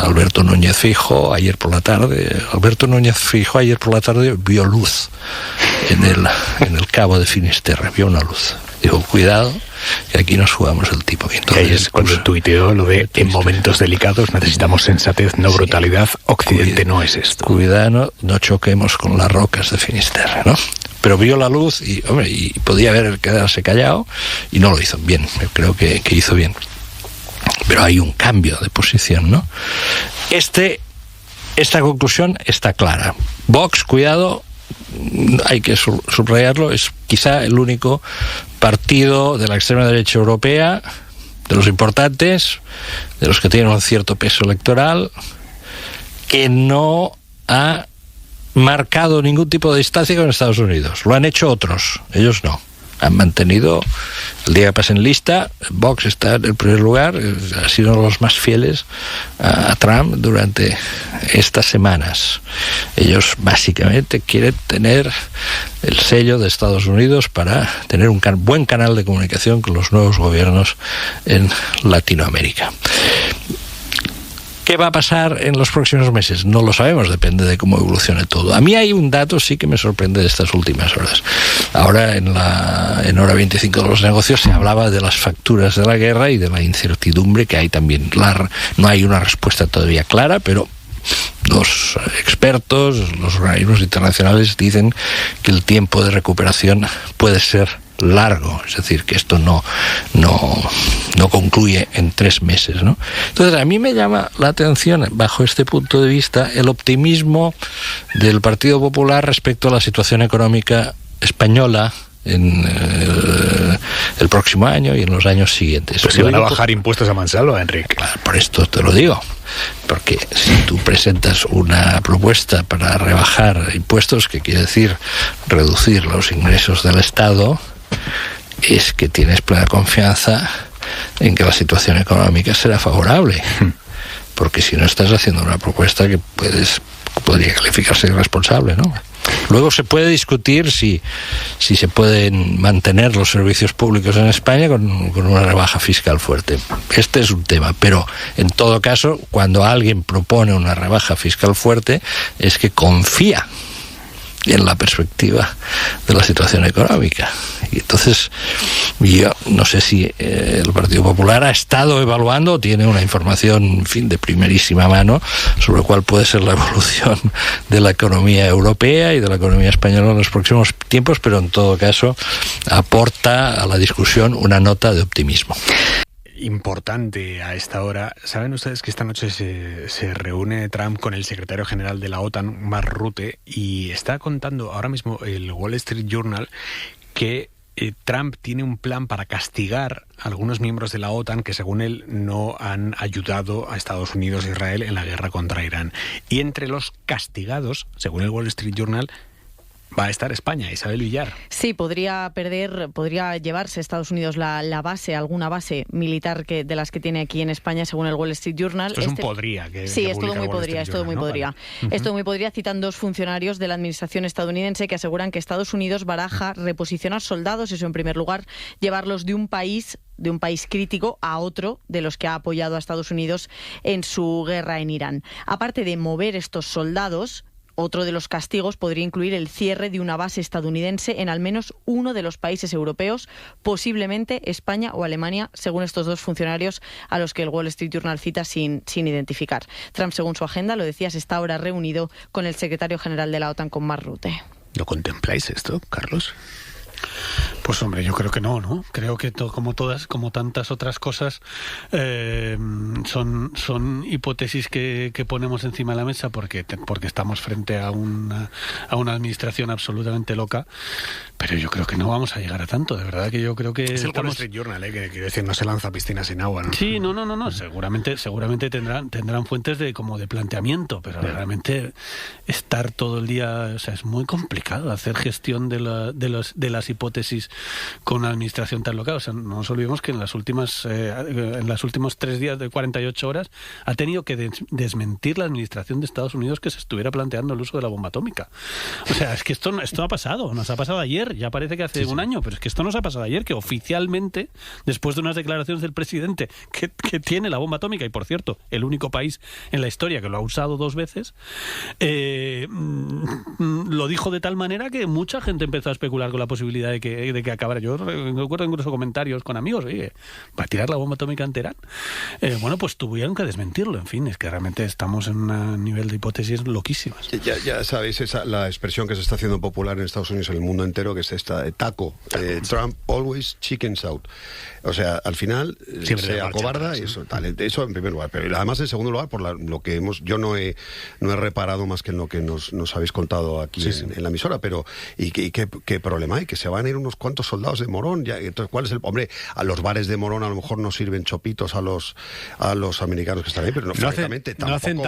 Alberto Núñez Feijóo ayer por la tarde vio luz en el cabo de Finisterre, vio una luz. Dijo, cuidado, que aquí nos jugamos el tipo. Y entonces, ahí es cuando tuiteó lo de en momentos delicados necesitamos sensatez, no brutalidad. Occidente no es esto. Cuidado, no choquemos con las rocas de Finisterre, ¿no? Pero vio la luz y, hombre, y podía haber quedarse callado y no lo hizo bien. Yo creo que hizo bien. Pero hay un cambio de posición, ¿no? Esta conclusión está clara. Vox, cuidado, hay que subrayarlo, es quizá el único partido de la extrema derecha europea, de los importantes, de los que tienen un cierto peso electoral, que no ha marcado ningún tipo de distancia con Estados Unidos. Lo han hecho otros, ellos no. Han mantenido, el día que pasen lista, Vox está en el primer lugar, ha sido uno de los más fieles a Trump durante estas semanas. Ellos básicamente quieren tener el sello de Estados Unidos para tener un buen canal de comunicación con los nuevos gobiernos en Latinoamérica. ¿Qué va a pasar en los próximos meses? No lo sabemos, depende de cómo evolucione todo. A mí hay un dato sí que me sorprende de estas últimas horas. Ahora en hora 25 de los negocios se hablaba de las facturas de la guerra y de la incertidumbre que hay también. No hay una respuesta todavía clara, pero los expertos, los organismos internacionales dicen que el tiempo de recuperación puede ser largo, es decir, que esto no concluye en 3 meses, ¿no? Entonces, a mí me llama la atención, bajo este punto de vista, el optimismo del Partido Popular respecto a la situación económica española en el próximo año y en los años siguientes. Pues se van a bajar impuestos a mansalva, Enrique. Claro, por esto te lo digo, porque si tú presentas una propuesta para rebajar impuestos, que quiere decir reducir los ingresos del Estado, es que tienes plena confianza en que la situación económica será favorable, porque si no estás haciendo una propuesta que podría calificarse de irresponsable, ¿no? Luego se puede discutir si se pueden mantener los servicios públicos en España con una rebaja fiscal fuerte. Este es un tema, pero en todo caso, cuando alguien propone una rebaja fiscal fuerte, es que confía en la perspectiva de la situación económica. Y entonces, yo no sé si el Partido Popular ha estado evaluando o tiene una información, en fin, de primerísima mano sobre cuál puede ser la evolución de la economía europea y de la economía española en los próximos tiempos, pero en todo caso aporta a la discusión una nota de optimismo. Importante a esta hora. ¿Saben ustedes que esta noche se reúne Trump con el secretario general de la OTAN, Mark Rutte, y está contando ahora mismo el Wall Street Journal que Trump tiene un plan para castigar a algunos miembros de la OTAN que, según él, no han ayudado a Estados Unidos e Israel en la guerra contra Irán? Y entre los castigados, según el Wall Street Journal, va a estar España, Isabel Villar. Sí, podría llevarse Estados Unidos la base, alguna base militar de las que tiene aquí en España, según el Wall Street Journal. Esto es un podría. Sí, es todo muy podría, es todo muy podría. Es todo muy podría, citan 2 funcionarios de la administración estadounidense que aseguran que Estados Unidos baraja reposicionar soldados, eso en primer lugar, llevarlos de un país crítico a otro de los que ha apoyado a Estados Unidos en su guerra en Irán. Aparte de mover estos soldados, otro de los castigos podría incluir el cierre de una base estadounidense en al menos uno de los países europeos, posiblemente España o Alemania, según estos 2 funcionarios a los que el Wall Street Journal cita sin identificar. Trump, según su agenda, lo decías, está ahora reunido con el secretario general de la OTAN, con Mark Rutte. ¿Lo contempláis esto, Carlos? Pues hombre, yo creo que no. Creo que como tantas otras cosas, son hipótesis que ponemos encima de la mesa porque estamos frente a una administración absolutamente loca, pero yo creo que no vamos a llegar a tanto, de verdad que yo creo que... Es el Wall Street Journal, que quiere decir, no se lanza a piscina sin agua, ¿no? Sí, no, seguramente tendrán fuentes de planteamiento, pero realmente estar todo el día, o sea, es muy complicado hacer gestión de las hipótesis con una administración tan local. O sea, no nos olvidemos que en los últimos 3 días de 48 horas ha tenido que desmentir la administración de Estados Unidos que se estuviera planteando el uso de la bomba atómica. O sea, es que esto ha pasado, nos ha pasado ayer, ya parece que hace un año, pero es que esto nos ha pasado ayer, que oficialmente, después de unas declaraciones del presidente que tiene la bomba atómica, y por cierto, el único país en la historia que lo ha usado 2 veces, lo dijo de tal manera que mucha gente empezó a especular con la posibilidad de que acabara. Yo recuerdo incluso comentarios con amigos, oye, ¿va a tirar la bomba atómica en Teherán? Bueno, pues tuvieron que desmentirlo. En fin, es que realmente estamos en un nivel de hipótesis loquísimas. Ya sabéis la expresión que se está haciendo popular en Estados Unidos, en el mundo entero, que es esta de taco. Trump always chickens out. O sea, al final se acobarda y eso en primer lugar. Pero además, en segundo lugar, por lo que yo no he reparado más que en lo que nos habéis contado aquí en la emisora, pero ¿y qué problema hay? Que se van a ir unos cuantos soldados de Morón. Entonces, ¿cuál es el...? Hombre, a los bares de Morón a lo mejor no sirven chopitos a los americanos que están ahí, pero francamente tampoco hacen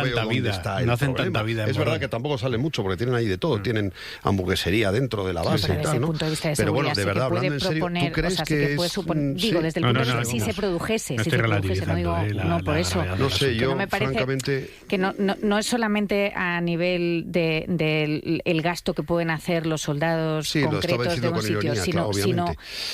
tanta vida. Es verdad que tampoco sale mucho, porque tienen ahí de todo. Tienen hamburguesería dentro de la base y tal, ¿no? Pero bueno, de verdad, hablando en serio, ¿tú crees que es...? Digo, desde el punto de vista, si se produjese, no por eso. No sé, yo francamente... Que no es solamente a nivel del gasto que pueden hacer los soldados concretos de un sitio, sino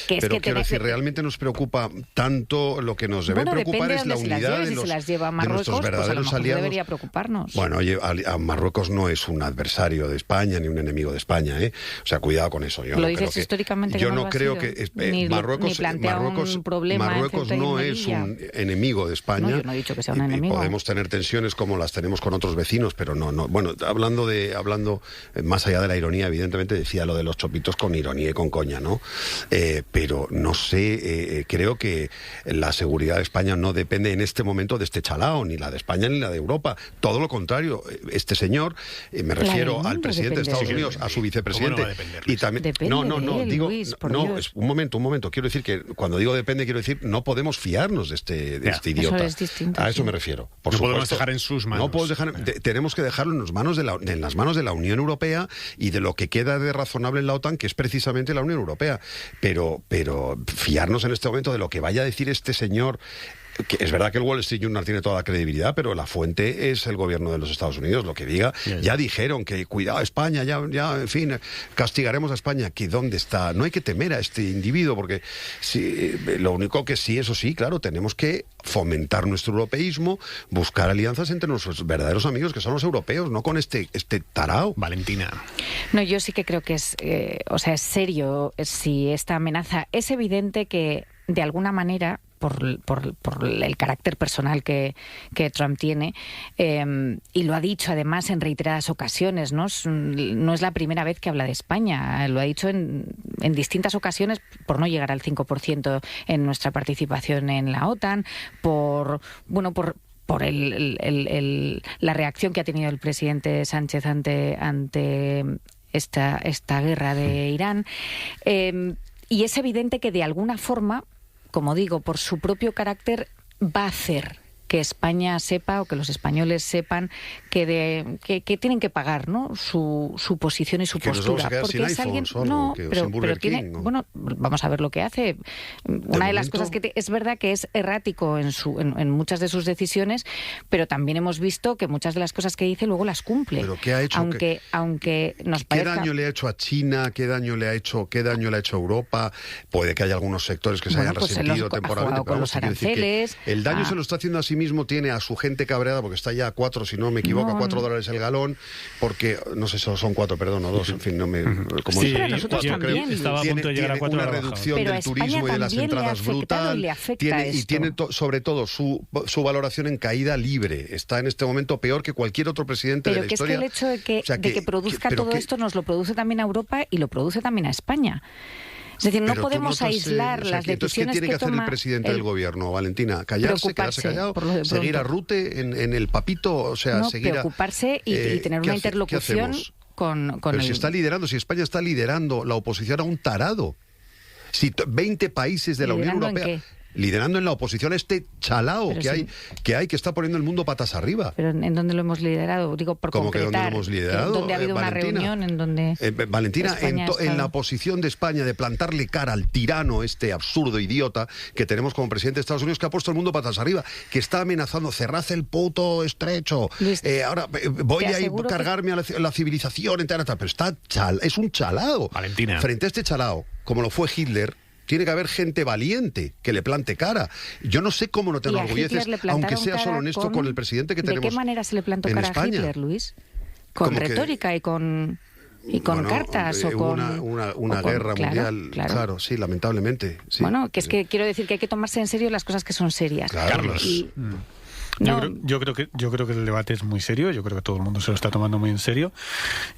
que es pero que... quiero decir, realmente nos preocupa tanto, lo que nos debe preocupar es la unidad de nuestros verdaderos aliados. Debería preocuparnos. Bueno, oye, Marruecos no es un adversario de España ni un enemigo de España, ¿eh? O sea, cuidado con eso. ¿Lo dices históricamente? Yo no creo que Marruecos no es un enemigo de España. No, yo no he dicho que sea un enemigo. Podemos tener tensiones como las tenemos con otros vecinos, pero no. Bueno, hablando más allá de la ironía, evidentemente decía lo de los chopitos con ironía y con coña, ¿no? Pero no sé, creo que la seguridad de España no depende en este momento de este chalao, ni la de España ni la de Europa. Todo lo contrario, este señor, me refiero al presidente de Estados Unidos, a su vicepresidente, y también un momento, quiero decir que cuando digo depende, quiero decir no podemos fiarnos de este idiota. Eso es distinto, a eso me refiero. No podemos dejar en sus manos. No podemos tenemos que dejarlo en las manos de la Unión Europea y de lo que queda de razonable en la OTAN, que es precisamente la Unión Europea. Pero fiarnos en este momento de lo que vaya a decir este señor, que es verdad que el Wall Street Journal tiene toda la credibilidad, pero la fuente es el gobierno de los Estados Unidos. Lo que diga, ya dijeron que cuidado España, ya, en fin, castigaremos a España. ¿Que dónde está? No hay que temer a este individuo, porque lo único que sí, eso sí, claro, tenemos que fomentar nuestro europeísmo, buscar alianzas entre nuestros verdaderos amigos, que son los europeos, no con este tarao. Valentina. No, yo sí que creo que es serio si esta amenaza. Es evidente que, de alguna manera, por el carácter personal que Trump tiene, y lo ha dicho además en reiteradas ocasiones, no es la primera vez que habla de España, lo ha dicho en distintas ocasiones, por no llegar al 5% en nuestra participación en la OTAN, por la reacción que ha tenido el presidente Sánchez ante esta guerra de Irán, y es evidente que de alguna forma, como digo, por su propio carácter, va a hacer que España sepa, o que los españoles sepan, que tienen que pagar, ¿no?, su posición y su postura. Porque es alguien, pero tiene, bueno, vamos a ver lo que hace. Una de las cosas que es verdad que es errático en muchas de sus decisiones, pero también hemos visto que muchas de las cosas que dice luego las cumple. ¿Pero qué ha hecho? Aunque nos parezca... ¿Qué daño le ha hecho a China? ¿Qué daño le ha hecho a Europa? Puede que haya algunos sectores que se hayan resentido temporalmente. Con los aranceles. El daño se lo está haciendo a sí mismo, tiene a su gente cabreada, porque está ya a 4, si no me equivoco, a $4 el galón, porque, no sé si son 4, perdón, o 2, en fin, no me... Como sí, pero nosotros también. Estaba a punto de llegar a 4. Una reducción del turismo y de las entradas brutal, y tiene sobre todo su valoración en caída libre. Está en este momento peor que cualquier otro presidente de la historia. Pero que es que el hecho de que produzca todo esto nos lo produce también a Europa y lo produce también a España. Es decir, no podemos aislar las decisiones que toma... ¿Qué tiene que hacer el presidente del gobierno, Valentina? ¿Callarse, quedarse callado? ¿Seguir a Rute en el papito? O sea, preocuparse y tener una interlocución con Pero si España está liderando la oposición a un tarado. Si 20 países de la Unión Europea... liderando en la oposición este chalao que está poniendo el mundo patas arriba. Pero ¿en dónde lo hemos liderado? Digo, por ¿Cómo concretar. que dónde lo hemos liderado? ¿Dónde ha habido una reunión en donde Valentina, en la posición de España de plantarle cara al tirano este absurdo idiota que tenemos como presidente de Estados Unidos, que ha puesto el mundo patas arriba, que está amenazando, cerrad el puto estrecho, Luis, ahora voy a ir a cargarme a la civilización entera, pero es un chalao. Valentina. Frente a este chalao, como lo fue Hitler, tiene que haber gente valiente que le plante cara. Yo no sé cómo no te enorgulleces, aunque sea solo honesto con el presidente que tenemos. ¿De qué manera se le plantó cara a Hitler, Luis? ¿Con retórica y con cartas o con una guerra mundial? Claro, sí, lamentablemente. Sí. Bueno, que es que quiero decir que hay que tomarse en serio las cosas que son serias. Claro. Carlos. Yo creo que el debate es muy serio, yo creo que todo el mundo se lo está tomando muy en serio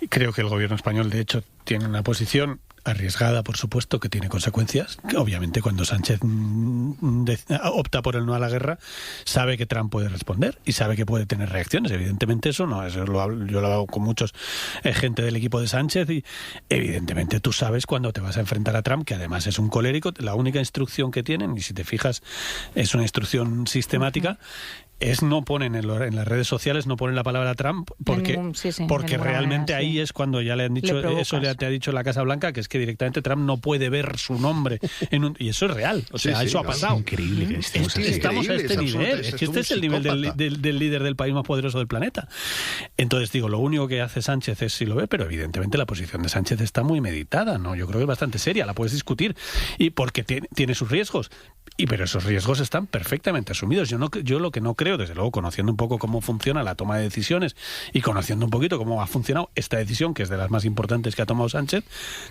y creo que el gobierno español de hecho tiene una posición arriesgada, por supuesto, que tiene consecuencias. Obviamente, cuando Sánchez opta por el no a la guerra, sabe que Trump puede responder y sabe que puede tener reacciones. Evidentemente eso no, yo lo hablo con muchos gente del equipo de Sánchez y evidentemente tú sabes cuando te vas a enfrentar a Trump, que además es un colérico. La única instrucción que tienen, y si te fijas es una instrucción sistemática, es no ponen en las redes sociales, no ponen la palabra Trump, porque realmente ahí es cuando ya le han dicho, eso ya te ha dicho la Casa Blanca, que es que directamente Trump no puede ver su nombre y eso es real, o sea, eso ha pasado. Es increíble. Estamos a este nivel, es que este es el nivel del líder del país más poderoso del planeta. Entonces digo, lo único que hace Sánchez es si lo ve, pero evidentemente la posición de Sánchez está muy meditada, ¿no? Yo creo que es bastante seria, la puedes discutir, y porque tiene sus riesgos, pero esos riesgos están perfectamente asumidos. Yo lo que no creo, desde luego, conociendo un poco cómo funciona la toma de decisiones y conociendo un poquito cómo ha funcionado esta decisión, que es de las más importantes que ha tomado Sánchez,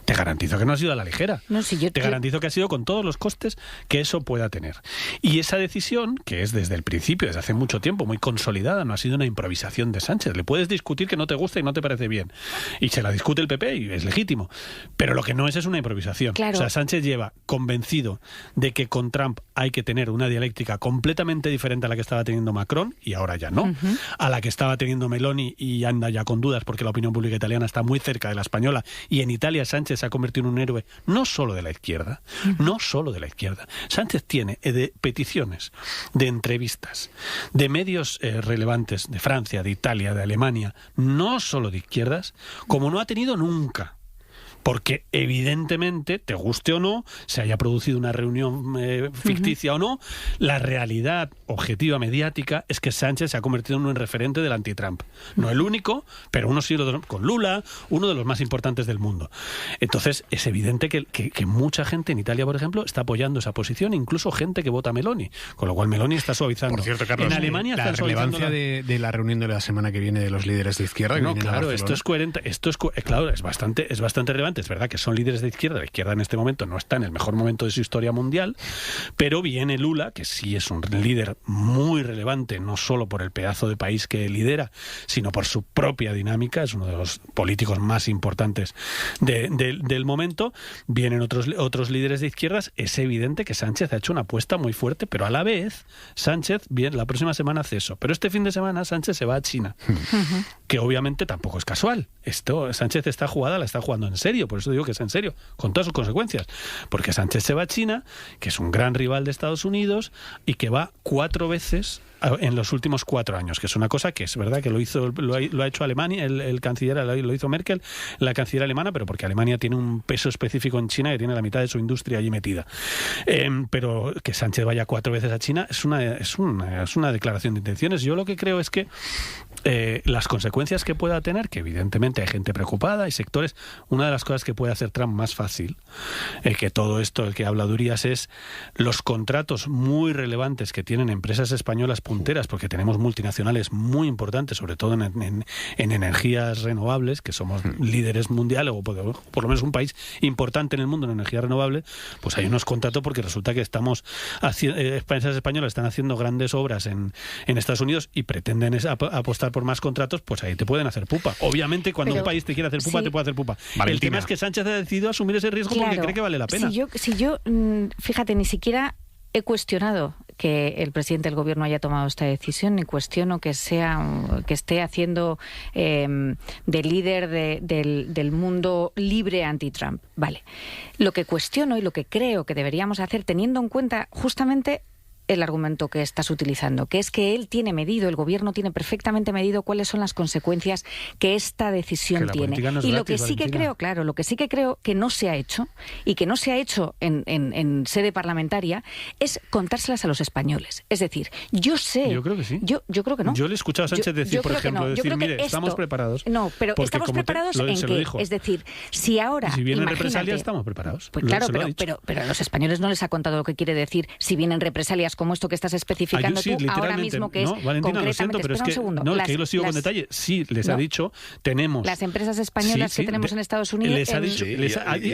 te garantizo que no ha sido a la ligera. Te garantizo que ha sido con todos los costes que eso pueda tener. Y esa decisión, que es desde el principio, desde hace mucho tiempo, muy consolidada, no ha sido una improvisación de Sánchez. Le puedes discutir que no te gusta y no te parece bien. Y se la discute el PP y es legítimo. Pero lo que no es una improvisación. Claro. O sea, Sánchez lleva convencido de que con Trump hay que tener una dialéctica completamente diferente a la que estaba teniendo Macron, y ahora ya no, a la que estaba teniendo Meloni, y anda ya con dudas porque la opinión pública italiana está muy cerca de la española, y en Italia Sánchez se ha convertido en un héroe no solo de la izquierda, Sánchez tiene de peticiones, de entrevistas, de medios relevantes de Francia, de Italia, de Alemania, no solo de izquierdas, como no ha tenido nunca. Porque evidentemente, te guste o no, se haya producido una reunión ficticia o no, la realidad objetiva mediática es que Sánchez se ha convertido en un referente del anti-Trump. No el único, pero uno sí, con Lula, uno de los más importantes del mundo. Entonces, es evidente que mucha gente en Italia, por ejemplo, está apoyando esa posición, incluso gente que vota a Meloni, con lo cual Meloni está suavizando. Por cierto, Carlos, en Alemania la relevancia de la reunión de la semana que viene de los líderes de izquierda. No, claro, esto es coherente, claro, es bastante relevante. Es verdad que son líderes de izquierda. La izquierda en este momento no está en el mejor momento de su historia mundial, pero viene Lula, que sí es un líder muy relevante, no solo por el pedazo de país que lidera, sino por su propia dinámica. Es uno de los políticos más importantes del momento. Vienen otros líderes de izquierdas. Es evidente que Sánchez ha hecho una apuesta muy fuerte, pero a la vez Sánchez, la próxima semana hace eso. Pero este fin de semana Sánchez se va a China, que obviamente tampoco es casual. Sánchez la está jugando en serio, por eso digo que es en serio, con todas sus consecuencias, porque Sánchez se va a China, que es un gran rival de Estados Unidos y que va 4 veces en los últimos 4 años, que es una cosa que es verdad que lo ha hecho Alemania, el canciller, lo hizo Merkel, la canciller alemana, pero porque Alemania tiene un peso específico en China, que tiene la mitad de su industria allí metida. Pero que Sánchez vaya 4 veces a China es una declaración de intenciones. Yo lo que creo es que las consecuencias que pueda tener, que evidentemente hay gente preocupada, hay sectores, una de las cosas que puede hacer Trump más fácil que todo esto, el que habla Durias, es los contratos muy relevantes que tienen empresas españolas punteras, porque tenemos multinacionales muy importantes, sobre todo en energías renovables, que somos líderes mundiales, o por lo menos un país importante en el mundo en energía renovable. Pues hay unos contratos porque resulta que empresas españolas están haciendo grandes obras en Estados Unidos y pretenden apostar por más contratos, pues ahí te pueden hacer pupa. Obviamente, cuando un país te quiere hacer pupa, te puede hacer pupa. Valentina. El tema es que Sánchez ha decidido asumir ese riesgo porque cree que vale la pena. Si yo fíjate, ni siquiera he cuestionado que el presidente del gobierno haya tomado esta decisión, ni cuestiono que esté haciendo de líder del mundo libre anti-Trump. Vale. Lo que cuestiono y lo que creo que deberíamos hacer, teniendo en cuenta justamente el argumento que estás utilizando, que es que él tiene medido, el gobierno tiene perfectamente medido cuáles son las consecuencias que esta decisión tiene. No y gratis, lo que sí que creo, lo que sí que creo que no se ha hecho, y que no se ha hecho en sede parlamentaria, es contárselas a los españoles. Es decir, yo sé... Yo creo que sí. Yo creo que no. Yo le he escuchado a Sánchez decir, por ejemplo, estamos preparados. No, pero ¿estamos preparados en qué? Es decir, si ahora... Si vienen represalias, estamos preparados. Pues claro, pero a los españoles no les ha contado lo que quiere decir si vienen represalias como esto que estás especificando tú ahora mismo, que es Valentina, lo siento, pero es que que lo sigo con detalle. Sí, les ha dicho, tenemos... Las empresas españolas que tenemos en Estados Unidos... Les ha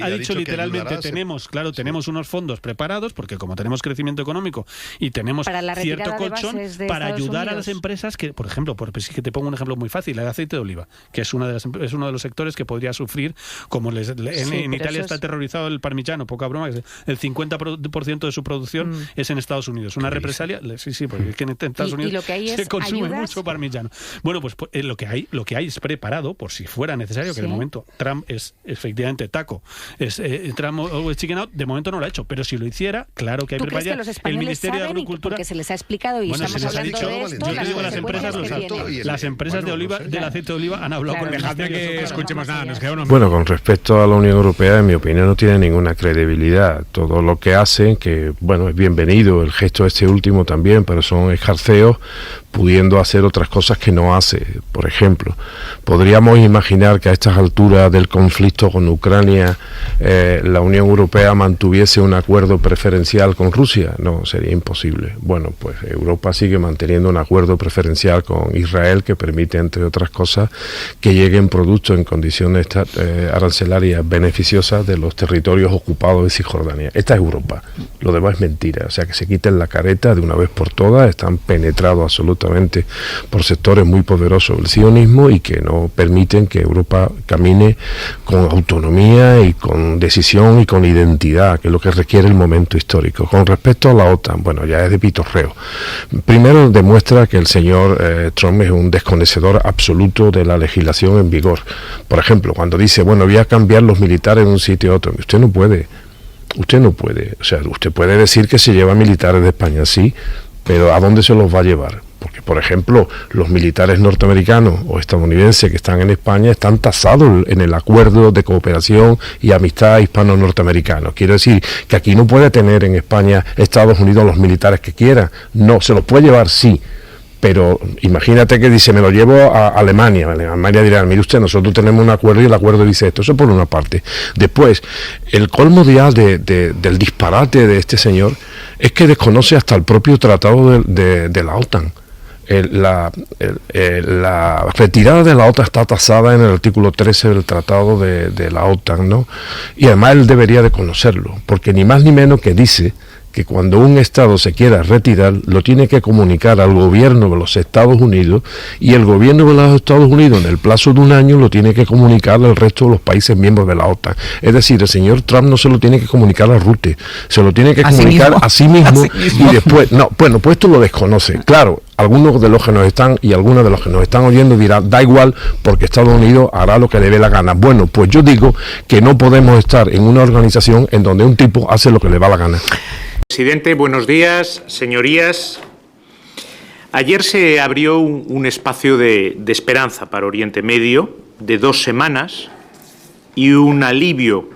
dicho literalmente, tenemos unos fondos preparados, porque como tenemos crecimiento económico y tenemos cierto colchón, para ayudar a las empresas que, por ejemplo, que te pongo un ejemplo muy fácil, el aceite de oliva, que es uno de los sectores que podría sufrir, como en Italia está aterrorizado el parmigiano, poca broma, el 50% de su producción es en Estados Unidos. Una represalia, sí, porque es que en Estados Unidos se consume mucho parmigiano. Bueno, pues lo que hay es preparado, por si fuera necesario, que de momento Trump es efectivamente taco, Trump o chicken out, de momento no lo ha hecho, pero si lo hiciera, claro que hay preparación. El Ministerio de Agricultura, porque se les ha explicado y estamos hablando de esto, yo digo, las empresas de oliva, del aceite de oliva han hablado con dejadme que escuchemos nada, nos queda unos... Bueno, con respecto a la Unión Europea, en mi opinión, no tiene ninguna credibilidad. Todo lo que hacen, que bueno, es bienvenido, el gesto último también, pero son escarceos, pudiendo hacer otras cosas que no hace. Por ejemplo, podríamos imaginar que a estas alturas del conflicto con Ucrania la Unión Europea mantuviese un acuerdo preferencial con Rusia. No, sería imposible. Bueno, pues Europa sigue manteniendo un acuerdo preferencial con Israel que permite, entre otras cosas, que lleguen productos en condiciones arancelarias beneficiosas de los territorios ocupados de Cisjordania. Esta es Europa. Lo demás es mentira. O sea, que se quiten la careta de una vez por todas. Están penetrados absolutamente por sectores muy poderosos del sionismo y que no permiten que Europa camine con autonomía y con decisión y con identidad, que es lo que requiere el momento histórico. Con respecto a la OTAN, bueno, ya es de pitorreo. Primero, demuestra que el señor Trump es un desconocedor absoluto de la legislación en vigor. Por ejemplo, cuando dice, bueno, voy a cambiar los militares de un sitio a otro. Usted no puede. O sea, usted puede decir que se lleva militares de España, sí, pero ¿a dónde se los va a llevar? Porque, por ejemplo, los militares norteamericanos o estadounidenses que están en España están tasados en el acuerdo de cooperación y amistad hispano-norteamericano. Quiero decir que aquí no puede tener en España Estados Unidos los militares que quiera. No, se los puede llevar, sí. Pero imagínate que dice, me lo llevo a Alemania. Alemania dirá, mire usted, nosotros tenemos un acuerdo y el acuerdo dice esto. Eso por una parte. Después, el colmo del disparate de este señor es que desconoce hasta el propio tratado de la OTAN. La retirada de la OTAN está tasada en el artículo 13 del tratado de la OTAN, ¿no? Y además él debería de conocerlo, porque ni más ni menos que dice que cuando un Estado se quiera retirar, lo tiene que comunicar al gobierno de los Estados Unidos, y el gobierno de los Estados Unidos, en el plazo de un año, lo tiene que comunicar al resto de los países miembros de la OTAN. Es decir, el señor Trump no se lo tiene que comunicar a Rutte, se lo tiene que comunicar a sí mismo, y después, pues esto lo desconoce. Claro, algunos de los que nos están oyendo dirán, da igual, porque Estados Unidos hará lo que le dé la gana. Bueno, pues yo digo que no podemos estar en una organización en donde un tipo hace lo que le va la gana. Presidente, buenos días, señorías. Ayer se abrió un espacio de esperanza para Oriente Medio de 2 semanas y un alivio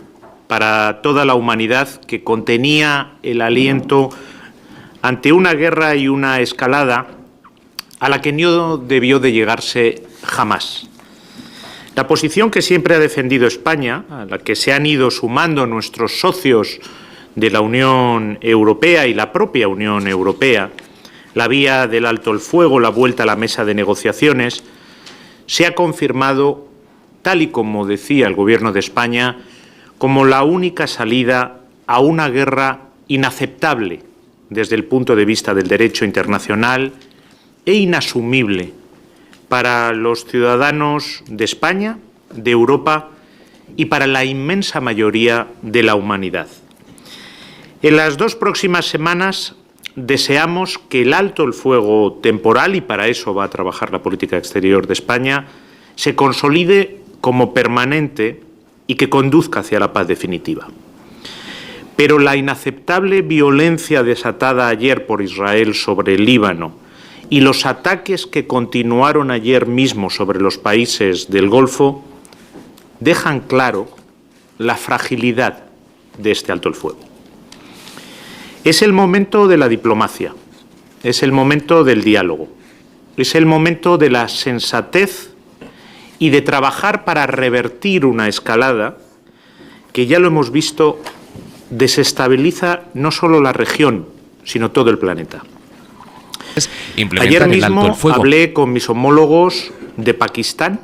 para toda la humanidad que contenía el aliento ante una guerra y una escalada a la que no debió de llegarse jamás. La posición que siempre ha defendido España, a la que se han ido sumando nuestros socios de la Unión Europea y la propia Unión Europea, la vía del alto el fuego, la vuelta a la mesa de negociaciones, se ha confirmado, tal y como decía el Gobierno de España, como la única salida a una guerra inaceptable desde el punto de vista del derecho internacional e inasumible para los ciudadanos de España, de Europa y para la inmensa mayoría de la humanidad. En las 2 próximas semanas deseamos que el alto el fuego temporal, y para eso va a trabajar la política exterior de España, se consolide como permanente y que conduzca hacia la paz definitiva. Pero la inaceptable violencia desatada ayer por Israel sobre el Líbano y los ataques que continuaron ayer mismo sobre los países del Golfo dejan claro la fragilidad de este alto el fuego. Es el momento de la diplomacia, es el momento del diálogo, es el momento de la sensatez y de trabajar para revertir una escalada que, ya lo hemos visto, desestabiliza no solo la región, sino todo el planeta. Ayer mismo hablé con mis homólogos de Pakistán,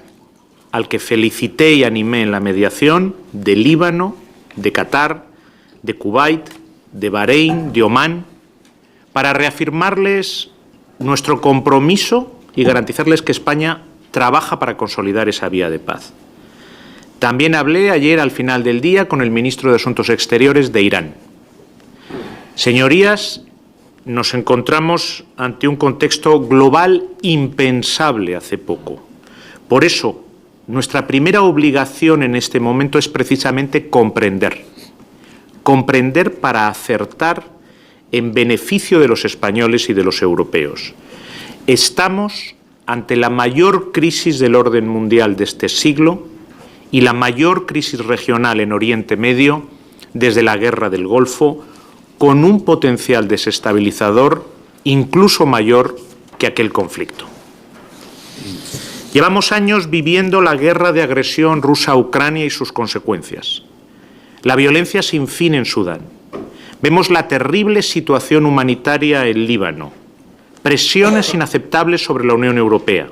al que felicité y animé en la mediación, de Líbano, de Qatar, de Kuwait, de Bahrein, de Omán, para reafirmarles nuestro compromiso y garantizarles que España trabaja para consolidar esa vía de paz. También hablé ayer al final del día con el ministro de Asuntos Exteriores de Irán. Señorías, nos encontramos ante un contexto global impensable hace poco. Por eso, nuestra primera obligación en este momento es precisamente comprender para acertar en beneficio de los españoles y de los europeos. Estamos ante la mayor crisis del orden mundial de este siglo y la mayor crisis regional en Oriente Medio desde la Guerra del Golfo, con un potencial desestabilizador incluso mayor que aquel conflicto. Llevamos años viviendo la guerra de agresión rusa a Ucrania y sus consecuencias. La violencia sin fin en Sudán. Vemos la terrible situación humanitaria en Líbano. Presiones inaceptables sobre la Unión Europea.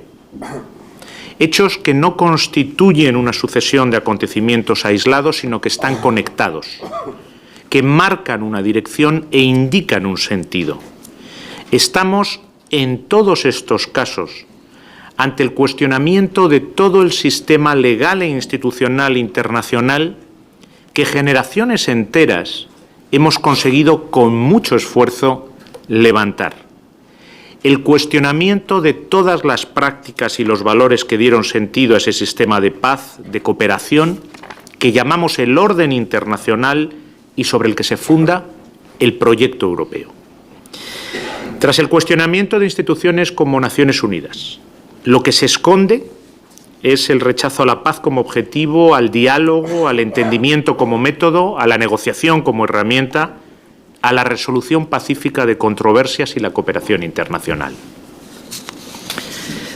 Hechos que no constituyen una sucesión de acontecimientos aislados, sino que están conectados, que marcan una dirección e indican un sentido. Estamos, en todos estos casos, ante el cuestionamiento de todo el sistema legal e institucional internacional que generaciones enteras hemos conseguido con mucho esfuerzo levantar. El cuestionamiento de todas las prácticas y los valores que dieron sentido a ese sistema de paz, de cooperación, que llamamos el orden internacional y sobre el que se funda el proyecto europeo. Tras el cuestionamiento de instituciones como Naciones Unidas, lo que se esconde es el rechazo a la paz como objetivo, al diálogo, al entendimiento como método, a la negociación como herramienta, a la resolución pacífica de controversias y la cooperación internacional.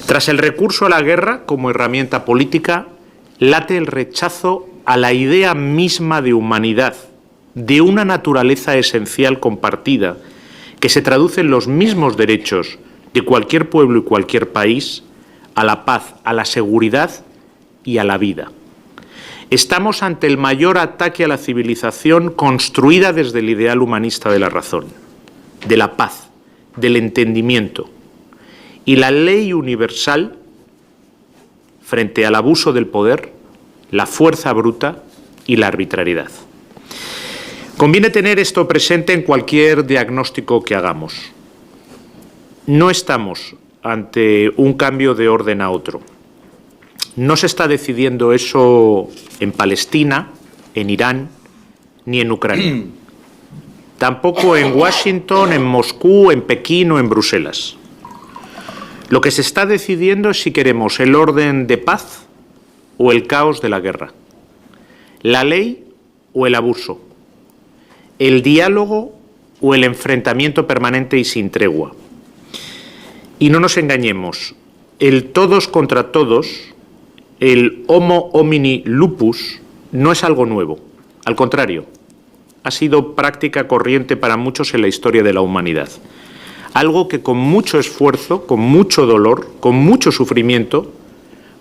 Tras el recurso a la guerra como herramienta política, late el rechazo a la idea misma de humanidad, de una naturaleza esencial compartida, que se traduce en los mismos derechos de cualquier pueblo y cualquier país, a la paz, a la seguridad y a la vida. Estamos ante el mayor ataque a la civilización construida desde el ideal humanista de la razón, de la paz, del entendimiento. Y la ley universal, frente al abuso del poder, la fuerza bruta y la arbitrariedad. Conviene tener esto presente en cualquier diagnóstico que hagamos. No estamos ante un cambio de orden a otro. No se está decidiendo eso en Palestina, en Irán, ni en Ucrania. Tampoco en Washington, en Moscú, en Pekín o en Bruselas. Lo que se está decidiendo es si queremos el orden de paz o el caos de la guerra, la ley o el abuso, el diálogo o el enfrentamiento permanente y sin tregua. Y no nos engañemos, el todos contra todos, el homo homini lupus, no es algo nuevo. Al contrario, ha sido práctica corriente para muchos en la historia de la humanidad. Algo que con mucho esfuerzo, con mucho dolor, con mucho sufrimiento,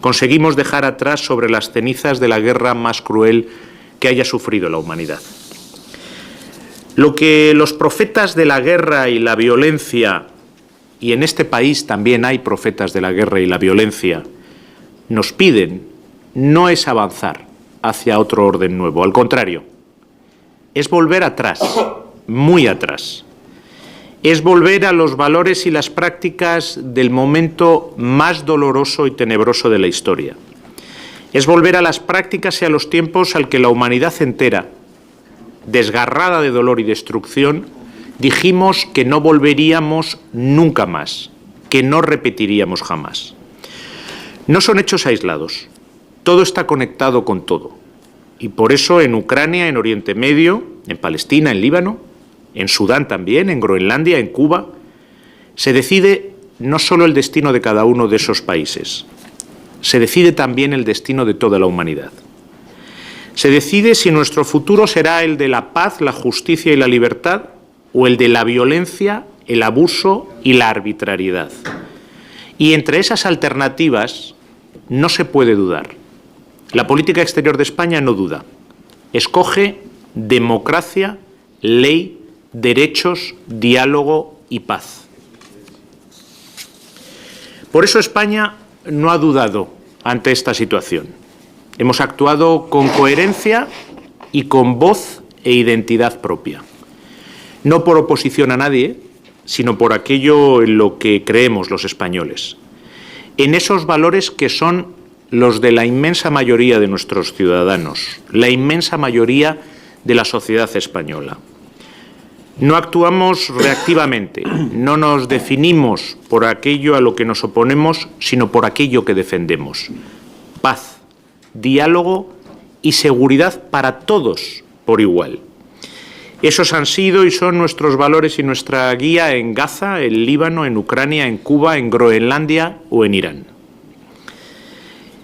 conseguimos dejar atrás sobre las cenizas de la guerra más cruel que haya sufrido la humanidad. Lo que los profetas de la guerra y la violencia, y en este país también hay profetas de la guerra y la violencia, nos piden no es avanzar hacia otro orden nuevo, al contrario, es volver atrás muy atrás. Es volver a los valores y las prácticas del momento más doloroso y tenebroso de la historia. Es volver a las prácticas y a los tiempos al que la humanidad entera, desgarrada de dolor y destrucción, dijimos que no volveríamos nunca más, que no repetiríamos jamás. No son hechos aislados, todo está conectado con todo. Y por eso en Ucrania, en Oriente Medio, en Palestina, en Líbano, en Sudán también, en Groenlandia, en Cuba, se decide no solo el destino de cada uno de esos países, se decide también el destino de toda la humanidad. Se decide si nuestro futuro será el de la paz, la justicia y la libertad o el de la violencia, el abuso y la arbitrariedad. Y entre esas alternativas no se puede dudar. La política exterior de España no duda. Escoge democracia, ley, derechos, diálogo y paz. Por eso España no ha dudado ante esta situación. Hemos actuado con coherencia y con voz e identidad propia. No por oposición a nadie, sino por aquello en lo que creemos los españoles. En esos valores que son los de la inmensa mayoría de nuestros ciudadanos, la inmensa mayoría de la sociedad española. No actuamos reactivamente, no nos definimos por aquello a lo que nos oponemos, sino por aquello que defendemos. Paz, diálogo y seguridad para todos por igual. Esos han sido y son nuestros valores y nuestra guía en Gaza, en Líbano, en Ucrania, en Cuba, en Groenlandia o en Irán.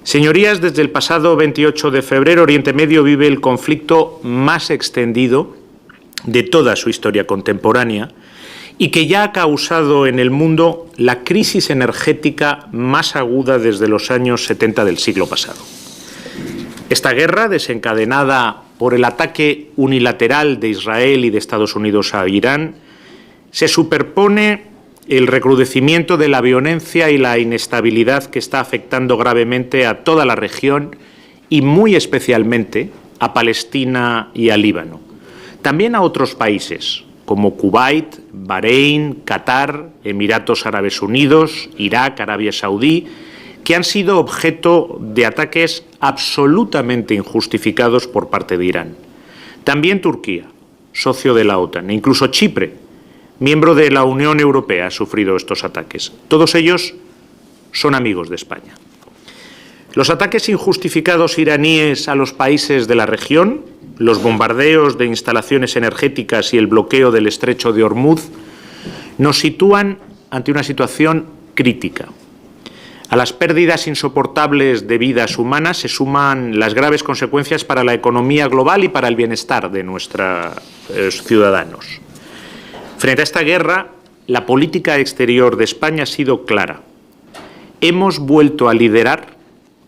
Señorías, desde el pasado 28 de febrero, Oriente Medio vive el conflicto más extendido de toda su historia contemporánea y que ya ha causado en el mundo la crisis energética más aguda desde los años 70 del siglo pasado. Esta guerra, desencadenada por el ataque unilateral de Israel y de Estados Unidos a Irán, se superpone el recrudecimiento de la violencia y la inestabilidad que está afectando gravemente a toda la región y muy especialmente a Palestina y a Líbano. También a otros países como Kuwait, Bahrein, Qatar, Emiratos Árabes Unidos, Irak, Arabia Saudí, que han sido objeto de ataques absolutamente injustificados por parte de Irán. También Turquía, socio de la OTAN, e incluso Chipre, miembro de la Unión Europea, ha sufrido estos ataques. Todos ellos son amigos de España. Los ataques injustificados iraníes a los países de la región, los bombardeos de instalaciones energéticas y el bloqueo del estrecho de Hormuz nos sitúan ante una situación crítica. A las pérdidas insoportables de vidas humanas se suman las graves consecuencias para la economía global y para el bienestar de nuestros ciudadanos. Frente a esta guerra, la política exterior de España ha sido clara. Hemos vuelto a liderar,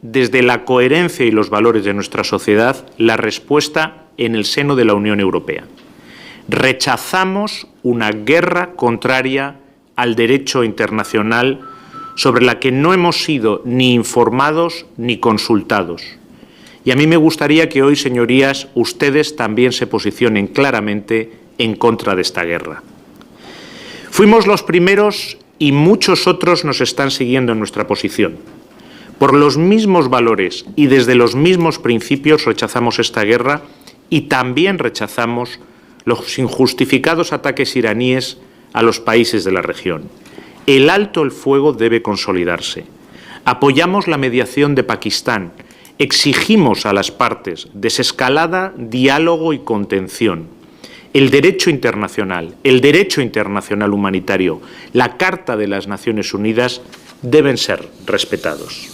desde la coherencia y los valores de nuestra sociedad, la respuesta en el seno de la Unión Europea. Rechazamos una guerra contraria al derecho internacional sobre la que no hemos sido ni informados ni consultados. Y a mí me gustaría que hoy, señorías, ustedes también se posicionen claramente en contra de esta guerra. Fuimos los primeros y muchos otros nos están siguiendo en nuestra posición. Por los mismos valores y desde los mismos principios rechazamos esta guerra y también rechazamos los injustificados ataques iraníes a los países de la región. El alto el fuego debe consolidarse. Apoyamos la mediación de Pakistán. Exigimos a las partes desescalada, diálogo y contención. El derecho internacional humanitario, la Carta de las Naciones Unidas deben ser respetados.